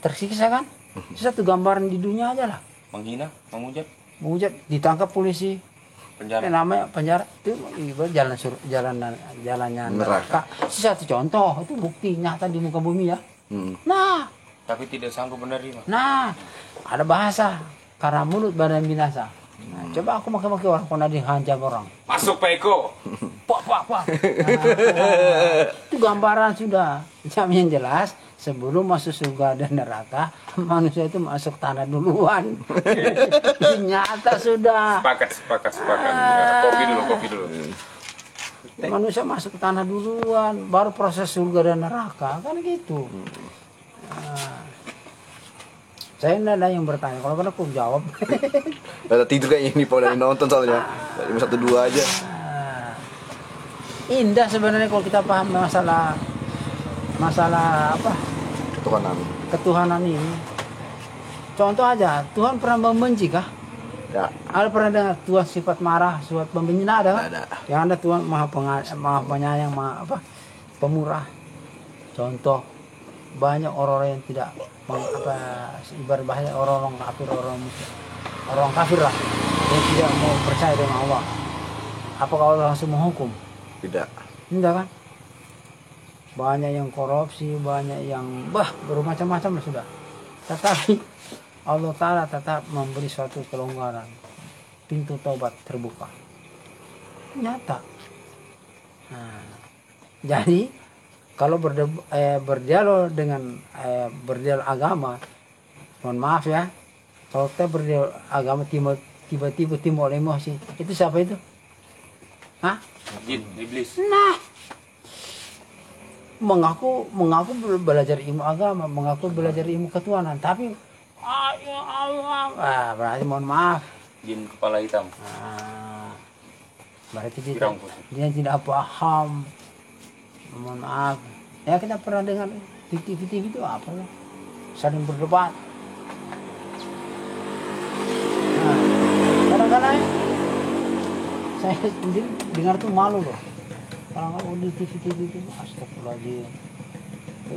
Tersiksa kan? Satu gambaran di dunia aja lah. Menghina, Menghujat, ditangkap polisi. penjara. Namanya penjara itu ibarat jalannya neraka. Satu contoh, itu bukti nyata di muka bumi ya. Nah, Tapi tidak sanggup menerima. Nah, ada bahasa karena mulut badan binasa. Nah, coba aku maki-maki orang pernah dihancam orang. Masuk Pak Eko. Pak. Nah, itu gambaran sudah. Yang jelas sebelum masuk surga dan neraka, manusia itu masuk tanah duluan. Itu nyata sudah. Sepakat. Kopi dulu. Manusia masuk ke tanah duluan, baru proses surga dan neraka kan gitu. Nah, saya tidak ada yang bertanya, kalau kan aku jawab. Ada tidur kayaknya ini Pak dari nonton soalnya. Cuma 1-2 aja. Indah sebenarnya kalau kita paham masalah apa ketuhanan ini. Contoh aja, Tuhan pernah membenci kah? Ya. Ada pernah dengar Tuhan sifat marah, sifat pembenci? Ada kan? Ada. Yang ada Tuhan maha penyayang, pemurah. Contoh, banyak orang-orang yang tidak ibarat bahasa orang kafir, orang kafir lah yang tidak mau percaya dengan Allah. Apakah Allah langsung menghukum? Tidak. Tidak kan? Banyak yang korupsi, banyak yang bermacam-macam sudah. Tetapi Allah Ta'ala tetap memberi suatu kelonggaran. Pintu taubat terbuka. Nyata. Nah, jadi kalau berdialog dengan berdialog agama, mohon maaf ya, kalau kita berdialog agama tiba-tiba timbul emosi, itu siapa itu? Hah? Jin, iblis. Nah, mengaku belajar ilmu agama, mengaku belajar ilmu ketuhanan, tapi ya Allah, berarti mohon maaf, Jin kepala hitam. Berarti Pirang putih. dia tidak paham. Mohon maaf. Ya kita pernah dengar di TV itu apa ya? Saling berdebat. Nah, kadang-kadang saya sendiri dengar tuh malu loh. Kadang-kadang di TV itu, astagfirullahaladzim.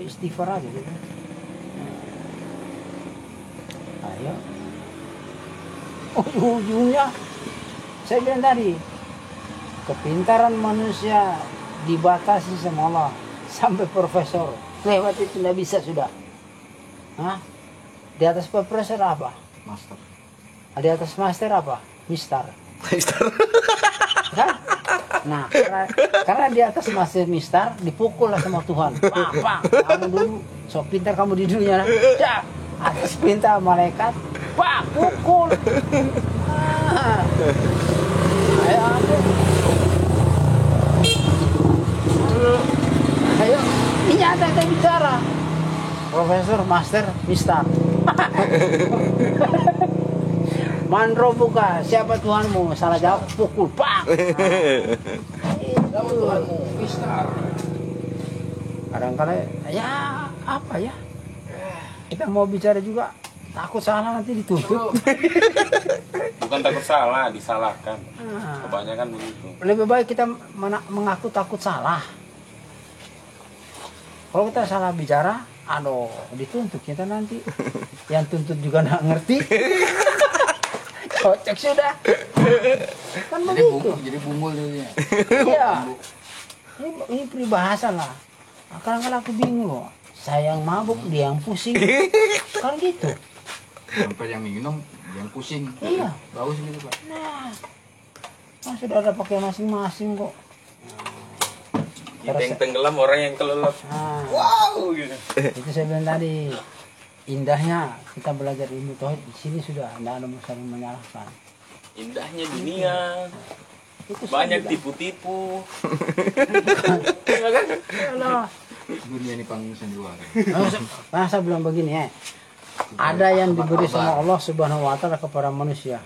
Istighfar aja gitu. Ayo. Ujungnya saya bilang tadi, kepintaran manusia dibatasi sama Allah. Sampai profesor lewat itu tidak bisa sudah. Hah? Di atas profesor apa? Master. Di atas master apa? Mister. Mister. Kan? Nah, karena di atas master mister dipukul lah sama Tuhan. Pak, kamu dulu sok pintar kamu di dunia. Ya, atas perintah malaikat, pak pukul. Ayo, ayo, ini nyata kita bicara. Profesor, master, mister. Mandro buka, siapa Tuhanmu? Salah jawab, pukul, pak. Siapa Tuhanmu? Mister. Kadang-kadang, ya apa ya? Kita mau bicara juga, takut salah nanti ditutup. Bukan takut salah, disalahkan. Kebanyakan begitu. Lebih baik kita mengaku takut salah. Kalau kita salah bicara, aduh, dituntut kita nanti. Yang tuntut juga nggak ngerti. Kocak sudah. Kan begitu. Jadi bumul jadinya. Iya. Ini peribahasa lah. Nah, kadang-kadang aku bingung loh. Saya yang mabuk, dia yang pusing. Kan gitu. Sampai yang minum, yang pusing. Iya. Bagus gitu Pak. Nah, kan sudah ada pakai masing-masing kok. Kita yang tenggelam, orang yang kelelep. Nah, Wow, gitu. itu saya bilang tadi. Indahnya kita belajar ilmu tauhid di sini sudah tidak ada saling menyalahkan. Indahnya dunia. Itu Banyak sudah. tipu-tipu. Alah. Dunia ini panggung sandiwara. Nah, saya bilang begini ya. Ada yang diberi sama Allah Subhanahu wa taala kepada manusia.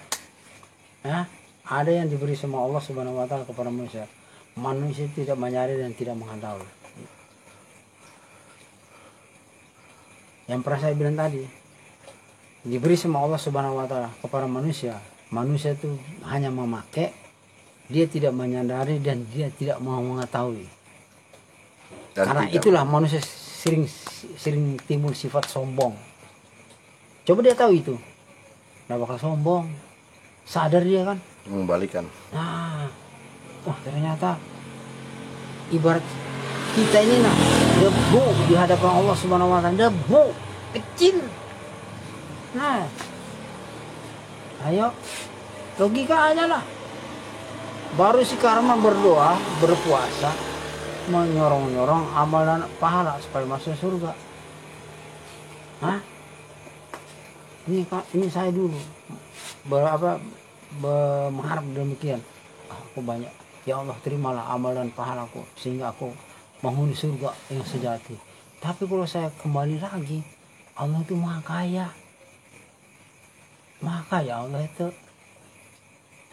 Ya, ada yang diberi sama Allah Subhanahu wa taala kepada manusia. Manusia tidak mencari dan tidak mengetahui. Yang pernah saya bilang tadi, diberi sama Allah Subhanahu wa taala kepada manusia. Manusia itu hanya memakai, dia tidak menyadari dan dia tidak mau mengetahui. Dan Karena tidak. itulah manusia sering timbul sifat sombong. Coba dia tahu itu, nggak bakal sombong. Sadar dia kan. Mengembalikan. Nah, wah ternyata ibarat kita ini nah debu di hadapan Allah Subhanahu wa taala, debu kecil. Nah, ayo logika aja lah. Baru si karma berdoa, berpuasa, menyorong-nyorong amal dan pahala supaya masuk surga. Hah? Ini saya dulu mengharap demikian. Aku banyak, ya Allah terimalah amal dan pahalaku sehingga aku menghuni surga yang sejati. Tapi kalau saya kembali lagi, Allah itu maha kaya. Maha kaya Allah itu.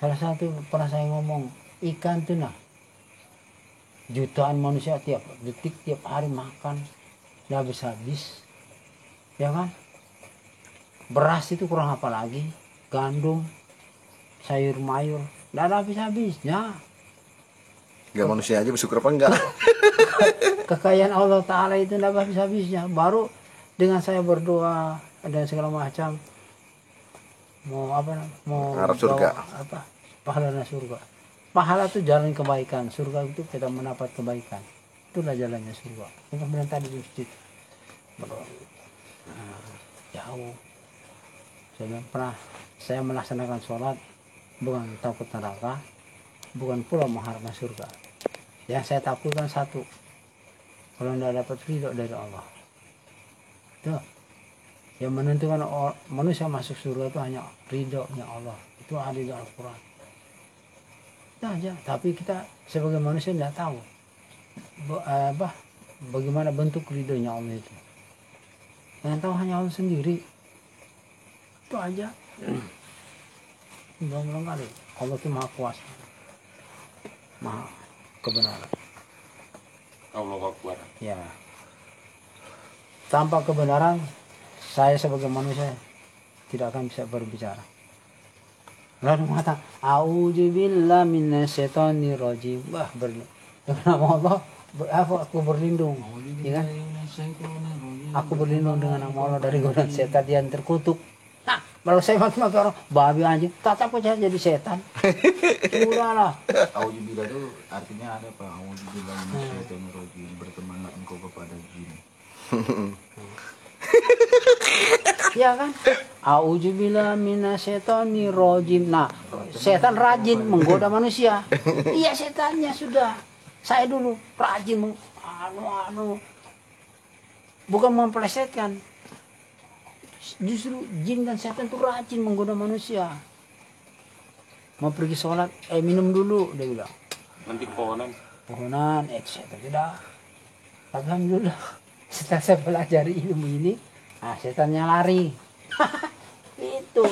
Salah satu pernah saya ngomong, ikan tuh nah, jutaan manusia tiap detik, tiap hari makan, nggak habis-habis, ya kan? Beras itu kurang apa lagi, gandum, sayur mayur, nggak ada habis-habisnya. Enggak manusia aja bersyukur apa enggak? Kekayaan Allah Ta'ala itu nggak habis-habisnya. Baru dengan saya berdoa dan segala macam, mau Harap surga. apa pahala surga. Pahala itu jalan kebaikan, surga itu kita mendapat kebaikan. Itulah jalannya surga. Yang kemudian tadi di masjid berdoa. Jauh. Saya melaksanakan sholat bukan takut neraka, bukan pula mengharapkan surga. Yang saya takutkan satu, kalau tidak dapat ridho dari Allah. Tuh, yang menentukan manusia masuk surga itu hanya ridhonya Allah. Itu ada di Al-Quran. Itu aja. Tapi kita sebagai manusia tidak tahu bagaimana bentuk ridhonya Allah itu. Yang tahu hanya Allah sendiri. Itu aja. Berulang kali. Allah itu maha kuasa. Maha kebenaran. Allahu Akbar. Ya. Tanpa kebenaran, saya sebagai manusia tidak akan bisa berbicara. Lalu mengatakan, A'udzubillah minasyaitonir rajim. Wah, dengan nama Allah, aku berlindung. Ya kan? Aku berlindung dengan nama Allah dari godaan setan yang terkutuk. Nah, kalau saya maki-maki orang, babi anjing, tak apa saya jadi setan. Udahlah. Auzubillah itu artinya ada Pak. Auzubillah minasyaitonir rajim. Bertemanlah engkau kepada jin. Ya kan? A'udzubillah minasyaitonir rajim. Nah, setan rajin menggoda manusia. Iya, setannya sudah. Saya dulu rajin bukan memplesetkan. Justru jin dan setan itu rajin menggoda manusia. Mau pergi sholat, minum dulu, dia bilang. Nanti pohonan. Pohonan, setan tidak. Alhamdulillah, setelah saya pelajari ilmu ini, setannya lari. Itu.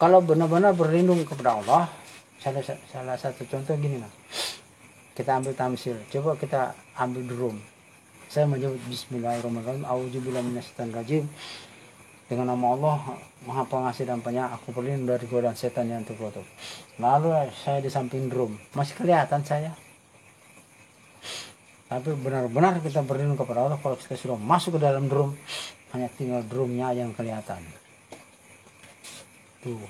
Kalau benar-benar berlindung kepada Allah, salah satu contoh gini lah. Kita ambil tamsil, coba kita ambil drum. Saya menyebut Bismillahirrahmanirrahim, A'udzubillahi minasyaitonir rajim. Dengan nama Allah, Maha Pengasih dan Penyayang, aku berlindung dari godaan setan yang terkutuk. Lalu saya di samping drum, masih kelihatan saya. Tapi benar-benar kita berlindung kepada Allah kalau kita sudah masuk ke dalam drum, hanya tinggal drumnya yang kelihatan. Tuh,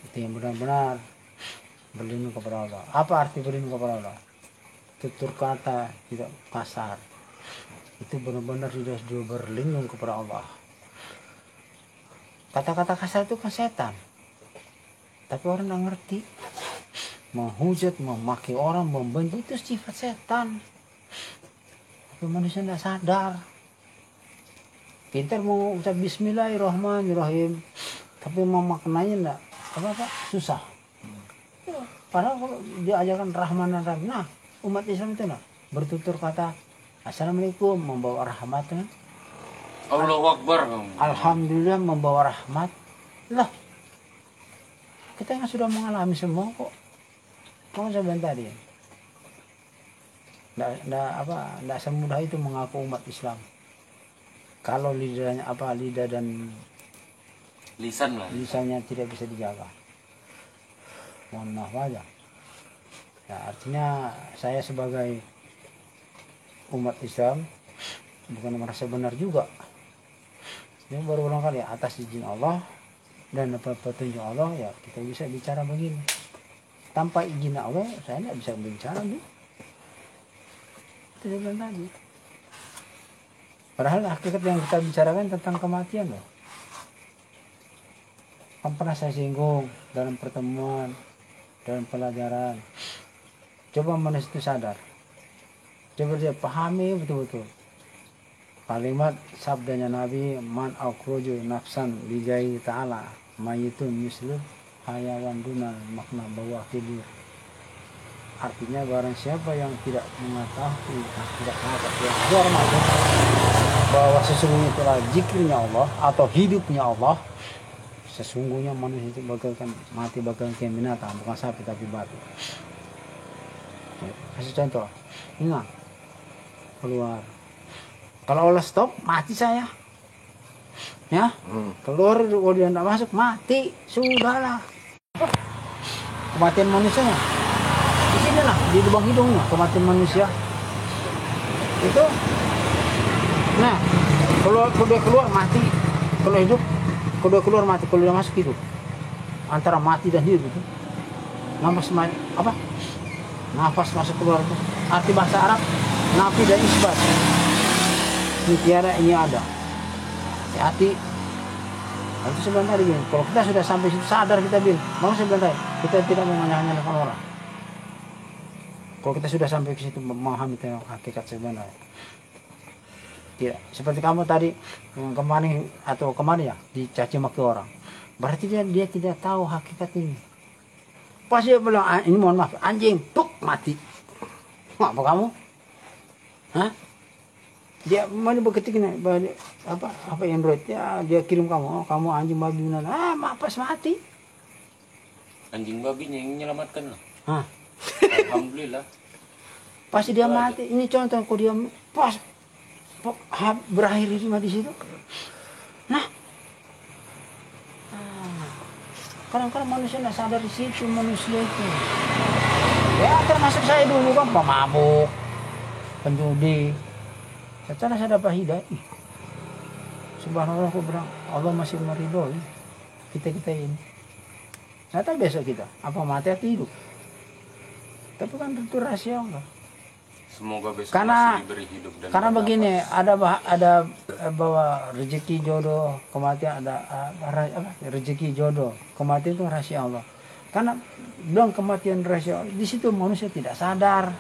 itu yang benar-benar berlindung kepada Allah. Apa arti berlindung kepada Allah? Tutur kata tidak kasar. Itu benar-benar sudah berlindung kepada Allah. Kata-kata kasar itu kan setan. Tapi orang tidak ngerti. Menghujat, memaki orang, membenci itu sifat setan. Tapi manusia tidak sadar. Pintar mau ucap Bismillahirrahmanirrahim. Tapi memaknainya tidak susah. Padahal kalau diajarkan Rahman dan Rahim, nah umat Islam itu bertutur kata Assalamualaikum membawa rahmat, Allahu Akbar. Alhamdulillah membawa rahmat. Lah, kita yang sudah mengalami semua kok. Kamu saya bilang tadi, nggak semudah itu mengaku umat Islam. Kalau lidahnya lidah dan Lisan lah. lisannya tidak bisa dijaga. Mohon maaf aja. Ya, artinya saya sebagai umat Islam bukan merasa benar juga. Ini baru ulang kali atas izin Allah dan petunjuk Allah ya kita bisa bicara begini. Tanpa izin Allah saya tidak bisa bicara Bu. Itu saya bilang tadi. Padahal hakikat yang kita bicarakan tentang kematian loh. Kan pernah saya singgung dalam pertemuan, dalam pelajaran. Coba manusia itu sadar. Coba dia pahami betul-betul. Kalimat sabdanya Nabi, man akhruju nafsan lillahi ta'ala mayitun mislu hayawan dunal makna bawah tidur. Artinya barang siapa yang tidak mengetahui tidak mengetahui bahwa sesungguhnya itulah zikirnya Allah atau hidupnya Allah, sesungguhnya manusia itu bagaikan mati, bagaikan binatang, bukan sapi tapi batu. Kasih contoh, ingat keluar. Kalau Allah stop, mati saya. Ya, keluar kalau dia tidak masuk, mati. Sudahlah. Kematian manusianya. Di sini lah, di lubang hidungnya, kematian manusia. Itu. Nah, kalau dia keluar mati, kalau hidup, kalau dia keluar mati, kalau dia masuk hidup. Antara mati dan hidup itu. Nafas masuk keluar itu. Arti bahasa Arab, nafi dan isbat. Ini tiada, ini ada. Hati. Itu sebentar gini. Kalau kita sudah sampai situ sadar kita bilang, mau sebentar kita tidak mau menyalahkan orang. Kalau kita sudah sampai ke situ memahami tentang hakikat sebenarnya. Tidak. Seperti kamu tadi kemarin ya dicaci maki orang. Berarti dia tidak tahu hakikat ini. Pas dia bilang ini mohon maaf anjing, puk mati. Apa kamu? Hah? Dia mana beketik nih, apa Android ya, dia kirim kamu, oh, kamu anjing babi benar. Pas mati. Anjing babinya yang menyelamatkan lah. Hah, Alhamdulillah. pasti dia mati. Ini contoh kok dia pas berakhir cuma di situ. Nah, kadang-kadang manusia nggak sadar di situ manusia itu. Ya termasuk saya dulu kan pemabuk, penjudi. Setelah saya dapat hidayah, subhanallah aku bilang Allah masih meridhoi kita ini. Ternyata besok kita apa mati atau hidup. Tapi kan itu rahasia Allah. Semoga besok Karena- masih diberi hidup dan Karena bernapas. begini, ada bahwa rezeki jodoh, kematian ada rezeki jodoh, kematian itu rahasia Allah. Karena bilang kematian rahasia Allah, di situ manusia tidak sadar,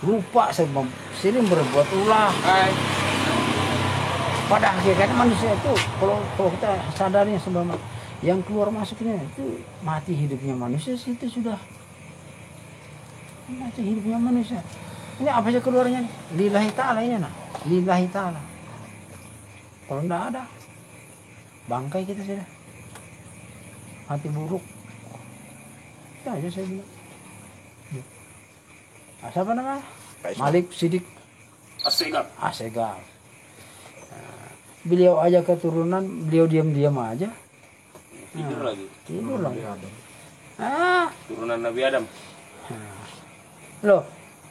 lupa sebab sering berbuat ulah. Pada akhirnya manusia itu kalau kita sadarnya sebab yang keluar masuknya itu mati hidupnya manusia itu sudah mati hidupnya manusia. Ini apa sih keluarnya? Lillahi ta'ala ini nah. Lillahi ta'ala. Kalau enggak ada, bangkai kita sudah. Hati buruk. Itu aja saya bilang. Siapa namanya? Malik Sidik Asegaf. Beliau aja keturunan, beliau diam-diam aja. Tidur lagi. Tidur lah. Turunan Nabi Adam. Loh,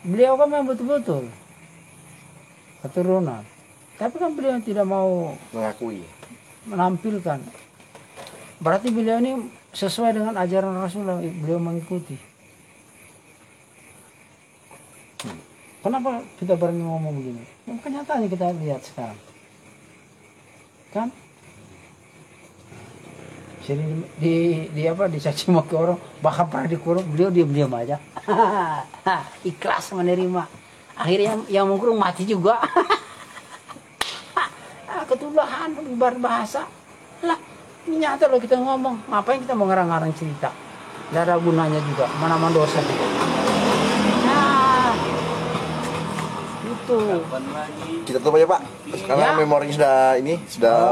beliau kan memang betul-betul keturunan. Tapi kan beliau tidak mau Mengakui. menampilkan. Berarti beliau ini sesuai dengan ajaran Rasulullah, beliau mengikuti. Kenapa kita berani ngomong begini? Yang kenyataannya kita lihat sekarang. Kan? Sering dicaci maki orang, bahkan pernah dikurung, beliau diam-diam aja. Ikhlas menerima. Akhirnya yang mengkurung mati juga. Ketulahan berbahasa. Lah, ini nyata loh kita ngomong. Ngapain kita mau ngarang-ngarang cerita? Tidak ada gunanya juga. Mana-mana dosa. Nah, itu. Kapan lagi? Kita tutup aja Pak, karena Ya. memori sudah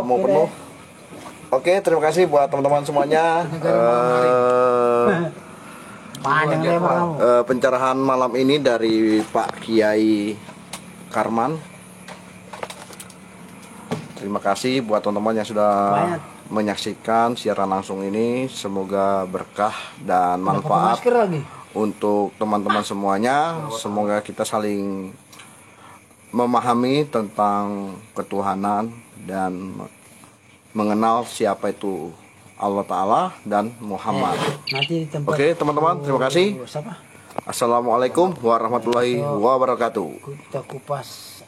mau Oke penuh. deh. Oke, terima kasih buat teman-teman semuanya. Panjang lebar kamu. Pencerahan malam ini dari Pak Kiai Karman. Terima kasih buat teman-teman yang sudah Banyak. menyaksikan siaran langsung ini. Semoga berkah dan Pakai manfaat masker lagi. untuk teman-teman semuanya. Semoga kita saling memahami tentang ketuhanan dan mengenal siapa itu Allah Ta'ala dan Muhammad. Nanti di tempat. Oke teman-teman, terima kasih. Siapa? Assalamualaikum warahmatullahi wabarakatuh. Kita kupas